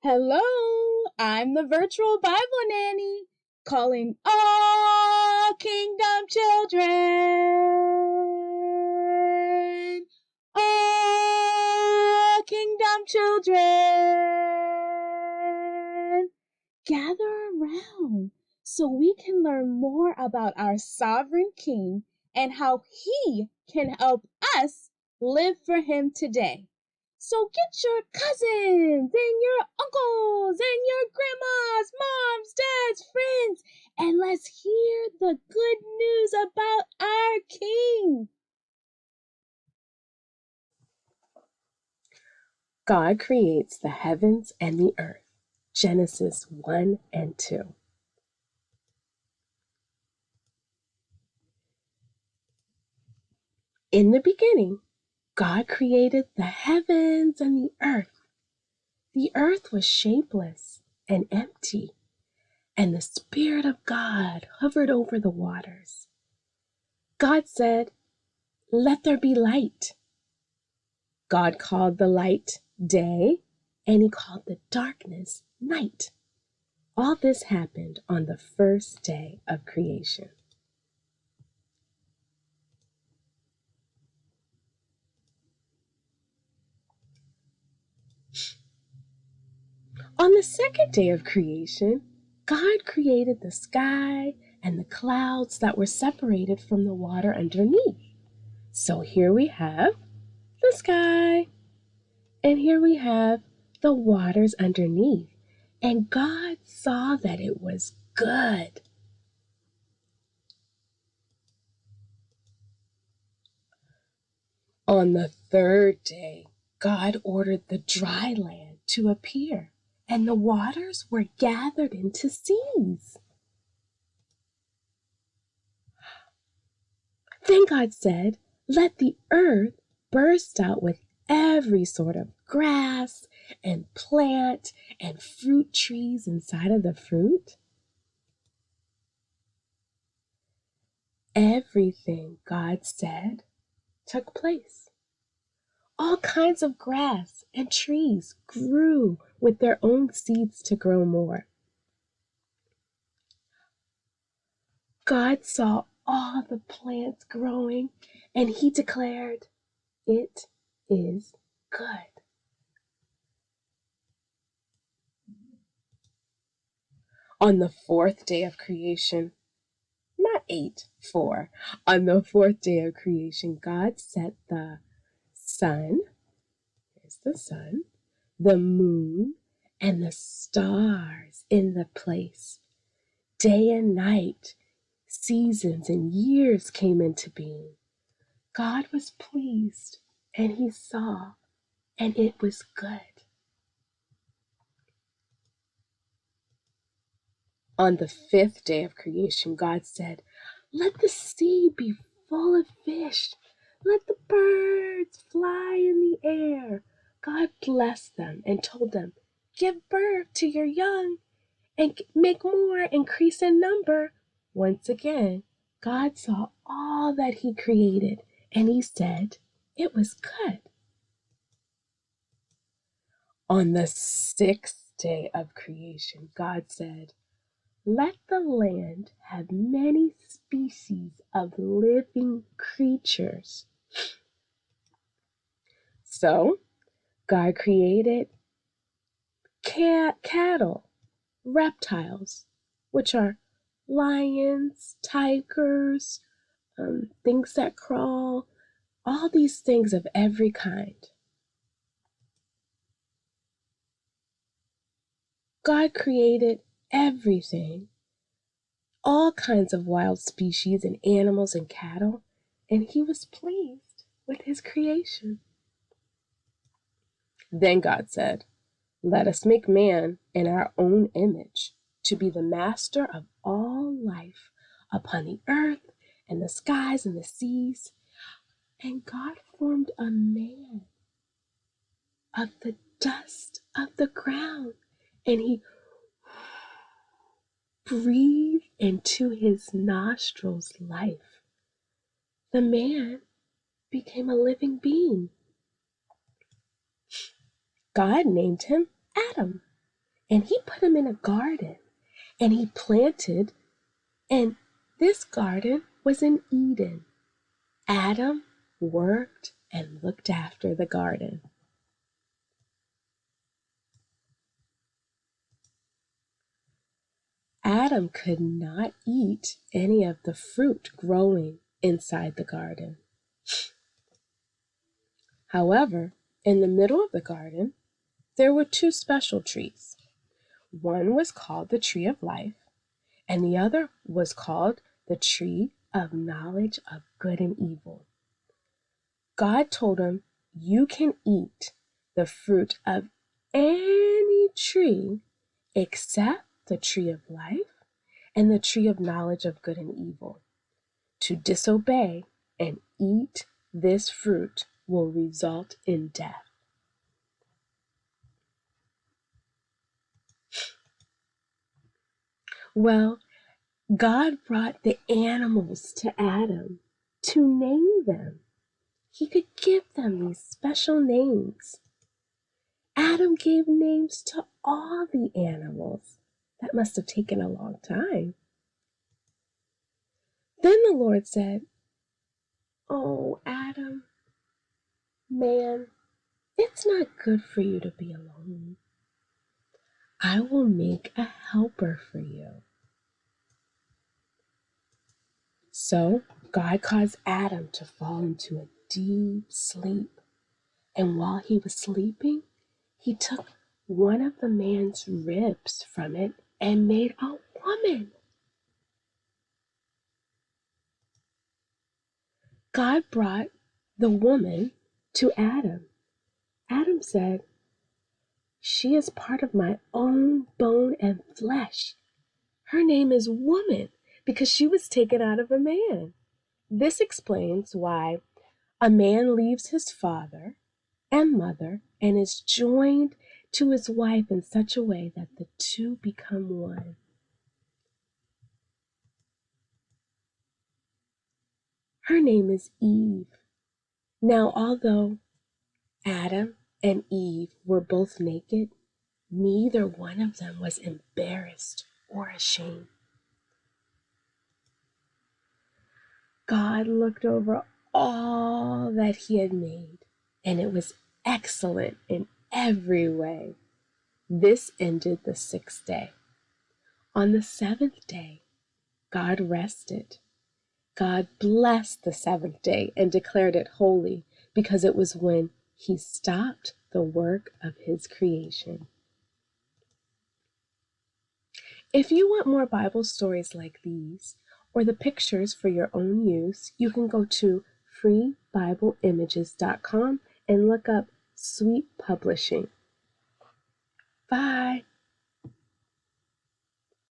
Hello, I'm the virtual Bible Nanny, calling all kingdom children. All kingdom children. Gather around so we can learn more about our sovereign King and how he can help us live for him today. So get your cousins and your uncles and your grandmas, moms, dads, friends, and let's hear the good news about our King. God creates the heavens and the earth. Genesis 1 and 2. In the beginning, God created the heavens and the earth. The earth was shapeless and empty, and the Spirit of God hovered over the waters. God said, "Let there be light." God called the light day, and he called the darkness night. All this happened on the first day of creation. On the second day of creation, God created the sky and the clouds that were separated from the water underneath. So here we have the sky, and here we have the waters underneath. And God saw that it was good. On the third day, God ordered the dry land to appear, and the waters were gathered into seas. Then God said, "Let the earth burst out with every sort of grass and plant and fruit trees inside of the fruit." Everything God said took place. All kinds of grass and trees grew with their own seeds to grow more. God saw all the plants growing, and he declared, "It is good." On the fourth day of creation, not 8, 4, on the fourth day of creation, God set the sun, here's the sun, the moon, and the stars in the place. Day and night, seasons and years came into being. God was pleased, and he saw, and it was good. On the fifth day of creation, God said, "Let the sea be full of fish. Let the birds fly in the air." God blessed them and told them, "Give birth to your young and make more, increase in number." Once again, God saw all that he created, and he said, it was good. On the sixth day of creation, God said, "Let the land have many species of living creatures." So, God created cattle, reptiles, which are lions, tigers, things that crawl, all these things of every kind. God created everything, all kinds of wild species and animals and cattle, and he was pleased with his creation. Then God said, "Let us make man in our own image, to be the master of all life upon the earth and the skies and the seas." And God formed a man of the dust of the ground, and he breathed into his nostrils life. The man became a living being. God named him Adam. and he put him in a garden, and he planted, and this garden was in Eden. Adam worked and looked after the garden. Adam could not eat any of the fruit growing inside the garden. However, in the middle of the garden, there were two special trees. One was called the tree of life, and the other was called the tree of knowledge of good and evil. God told him, you can eat the fruit of any tree except the tree of life and the tree of knowledge of good and evil. To disobey and eat this fruit will result in death. Well, God brought the animals to Adam to name them. He could give them these special names. Adam gave names to all the animals. That must have taken a long time. Then the Lord said, oh, Adam, man, it's not good for you to be alone. I will make a helper for you. So God caused Adam to fall into a deep sleep. And while he was sleeping, he took one of the man's ribs from it and made a woman. God brought the woman to Adam. Adam said, she is part of my own bone and flesh. Her name is woman because she was taken out of a man. This explains why a man leaves his father and mother and is joined to his wife in such a way that the two become one. Her name is Eve. Now, although Adam and Eve were both naked, neither one of them was embarrassed or ashamed. God looked over all that he had made, and it was excellent in every way. This ended the 6th day. On the 7th day, God rested. God blessed the 7th day and declared it holy because it was when he stopped the work of his creation. If you want more Bible stories like these, or the pictures for your own use, you can go to freebibleimages.com and look up Sweet Publishing. Bye.